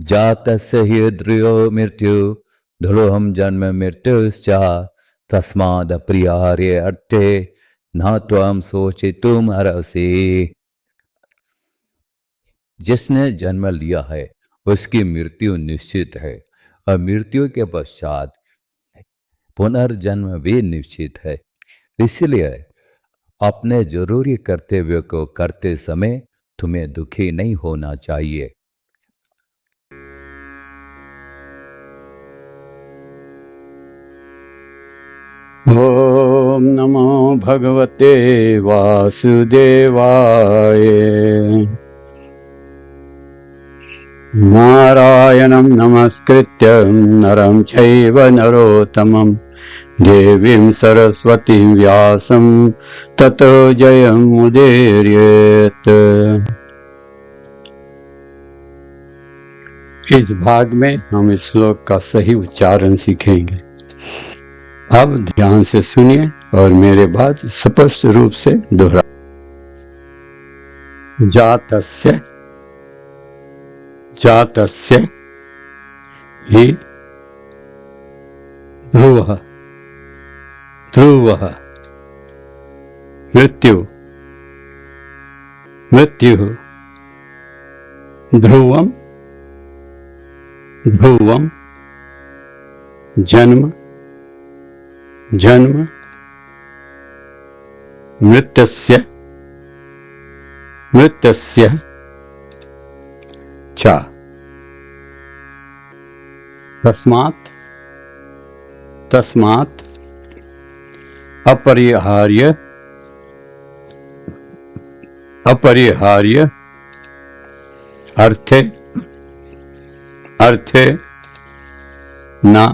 जातस्य हि ध्रुवो मृत्यु ध्रुवं जन्म मृत्युश्च तस्माद् अप्रियार्ये अर्थे न त्वं शोचितुम् अर्हसि। जिसने जन्म लिया है उसकी मृत्यु निश्चित है और मृत्यु के पश्चात पुनर्जन्म भी निश्चित है। इसलिए अपने जरूरी कर्तव्य को करते समय तुम्हें दुखी नहीं होना चाहिए। ओम नमो भगवते वासुदेवाय। नारायणं नमस्कृत्य नरं चैव नरोत्तमं देवीं सरस्वतीं व्यासं ततो जयमुदीरयेत्। इस भाग में हम इस श्लोक का सही उच्चारण सीखेंगे। अब ध्यान से सुनिए और मेरे बाद स्पष्ट रूप से दोहरा। जातस्य जातस्य हि ध्रुवः ध्रुवः मृत्यु मृत्युः ध्रुवं ध्रुवं जन्म जन्म मृत्यस्य मृत्यस्य च तस्मात् तस्मात् अपरिहार्य अपरिहार्य अर्थे अर्थे न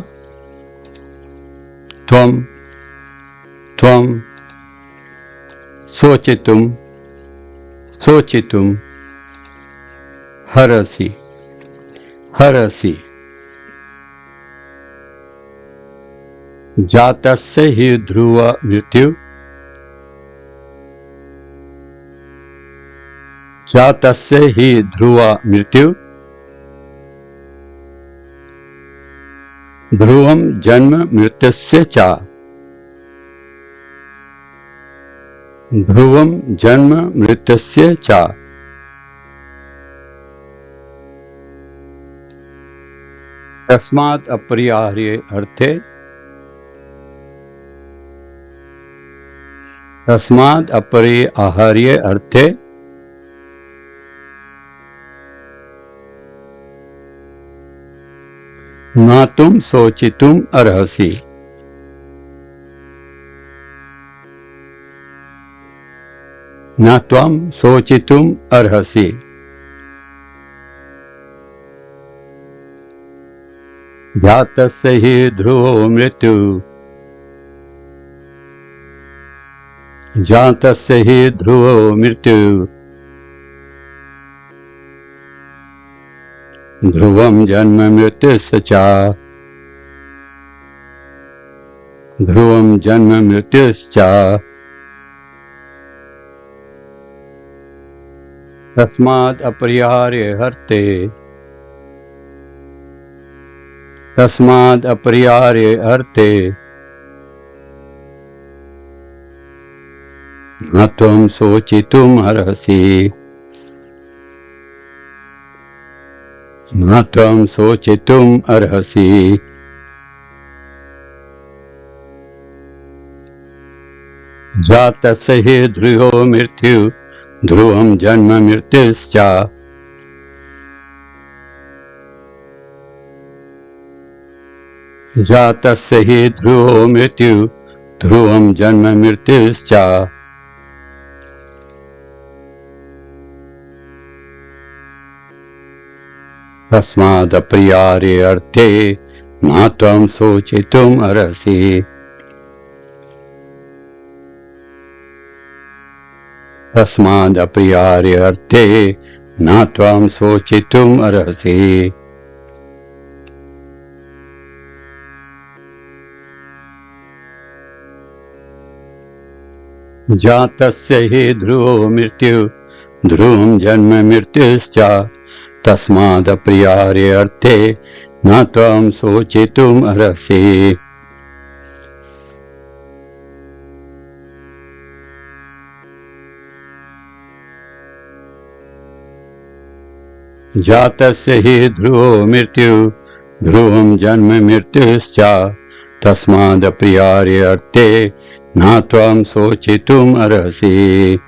त्वं त्वं शोचितुं शोचितुं हरसि हरसि। जातस्य हि ध्रुव मृत्यु जातस्य हि ध्रुव मृत्यु ध्रुवं जन्म मृत्युस्य च ध्रुवं जन्म मृत्युस्य च तस्मात् अपरिहार्ये अर्थे तस्मात् अपरिहार्ये अर्थे न तुम शोचितुम् अर्हसि न त्वं शोचितुम् अर्हसि। जातस्य हि ध्रुवो मृत्यु जातस्य हि ध्रुवो मृत्यु ध्रुवं जन्म मृत्युश्च ध्रुवं जन्म मृत्युश्च तस्मात् अपरिहार्ये अर्थे तस्मात् अपरिहार्ये अर्थे न त्वं शोचितुम् अर्हसि न त्वं शोचितुम् अर्हसि। जातस्य हि ध्रुवो मृत्यु ध्रुवं जन्म मृत्युश्च जातस्य हि ध्रुवो मृत्यु ध्रुवं जन्म मृत्युश्च तस्माद् अपरिहार्ये अर्थे न त्वं शोचितुम् अर्हसि। तस्माद् अपरिहार्ये अर्थे न त्वं शोचितुम् अर्हसि। जातस्य हि ध्रुवो मृत्यु ध्रुवं जन्म मृत्युश्च तस्माद् अप्रियारे अर्थे न त्वं शोचितुम् अर्हसि। जातस्य हि ध्रुवो मृत्यु ध्रुवं जन्म मृत्युश्च तस्माद् अप्रियारे अर्थे न त्वं शोचितुम् अर्हसि।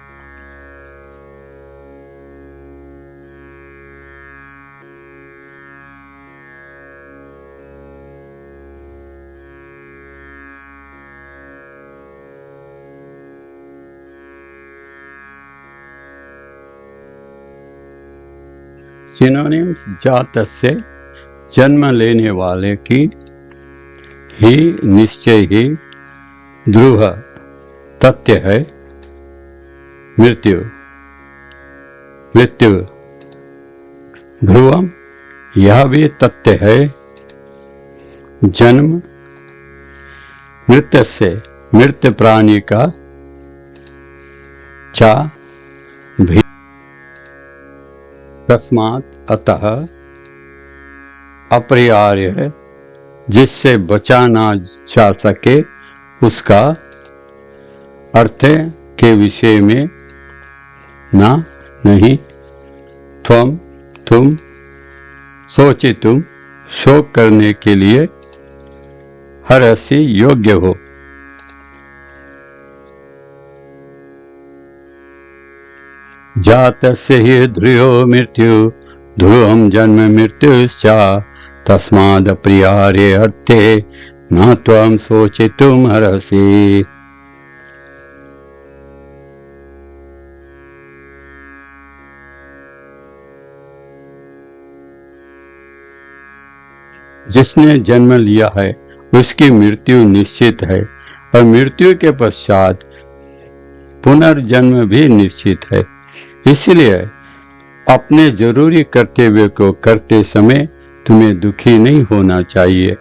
सिनोनिम्स जातस्य जन्म लेने वाले की, ही निश्चय ही, ध्रुव तथ्य है, मृत्यु मृत्यु, ध्रुवम यह भी तथ्य है, जन्म मृत से मृत प्राणी का, चा भी, तस्मात् अतः, अपरिहार्य है, जिससे बचा ना जा सके उसका, अर्थ के विषय में ना नहीं, तुम सोचितुम शोक करने के लिए, हर्षि योग्य हो। जातस्य हि ध्रुवो मृत्यु ध्रुवं जन्म मृत्युश्च तस्माद् अप्रियारे अर्थे न त्वं शोचितुम् अर्हसि। जिसने जन्म लिया है उसकी मृत्यु निश्चित है और मृत्यु के पश्चात पुनर्जन्म भी निश्चित है। इसलिए अपने जरूरी कर्तव्य को करते समय तुम्हें दुखी नहीं होना चाहिए।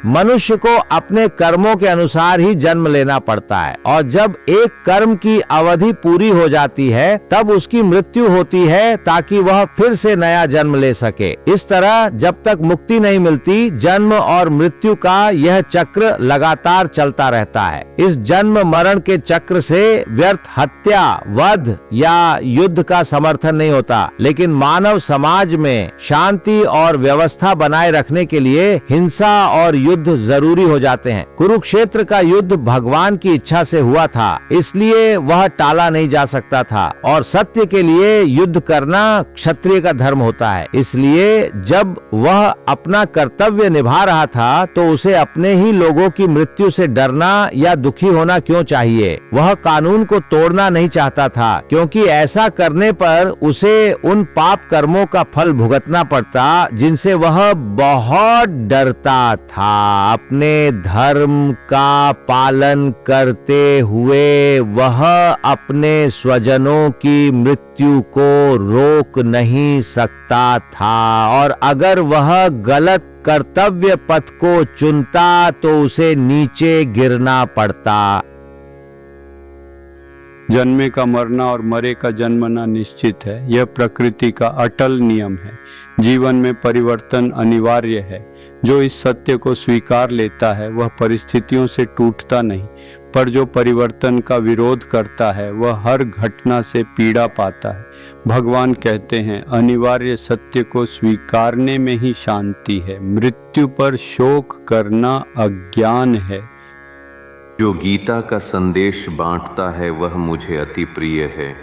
मनुष्य को अपने कर्मों के अनुसार ही जन्म लेना पड़ता है और जब एक कर्म की अवधि पूरी हो जाती है तब उसकी मृत्यु होती है ताकि वह फिर से नया जन्म ले सके। इस तरह जब तक मुक्ति नहीं मिलती जन्म और मृत्यु का यह चक्र लगातार चलता रहता है। इस जन्म मरण के चक्र से व्यर्थ हत्या, वध या युद्ध का समर्थन नहीं होता, लेकिन मानव समाज में शांति और व्यवस्था बनाए रखने के लिए हिंसा और युद्ध जरूरी हो जाते हैं। कुरुक्षेत्र का युद्ध भगवान की इच्छा से हुआ था, इसलिए वह टाला नहीं जा सकता था और सत्य के लिए युद्ध करना क्षत्रिय का धर्म होता है। इसलिए जब वह अपना कर्तव्य निभा रहा था तो उसे अपने ही लोगों की मृत्यु से डरना या दुखी होना क्यों चाहिए। वह कानून को तोड़ना नहीं चाहता था, क्योंकि ऐसा करने पर उसे उन पाप कर्मों का फल भुगतना पड़ता जिनसे वह बहुत डरता था। अपने धर्म का पालन करते हुए वह अपने स्वजनों की मृत्यु को रोक नहीं सकता था और अगर वह गलत कर्तव्य पथ को चुनता तो उसे नीचे गिरना पड़ता। जन्मे का मरना और मरे का जन्मना निश्चित है, यह प्रकृति का अटल नियम है। जीवन में परिवर्तन अनिवार्य है। जो इस सत्य को स्वीकार लेता है वह परिस्थितियों से टूटता नहीं, पर जो परिवर्तन का विरोध करता है वह हर घटना से पीड़ा पाता है। भगवान कहते हैं, अनिवार्य सत्य को स्वीकारने में ही शांति है, मृत्यु पर शोक करना अज्ञान है। जो गीता का संदेश बांटता है वह मुझे अति प्रिय है।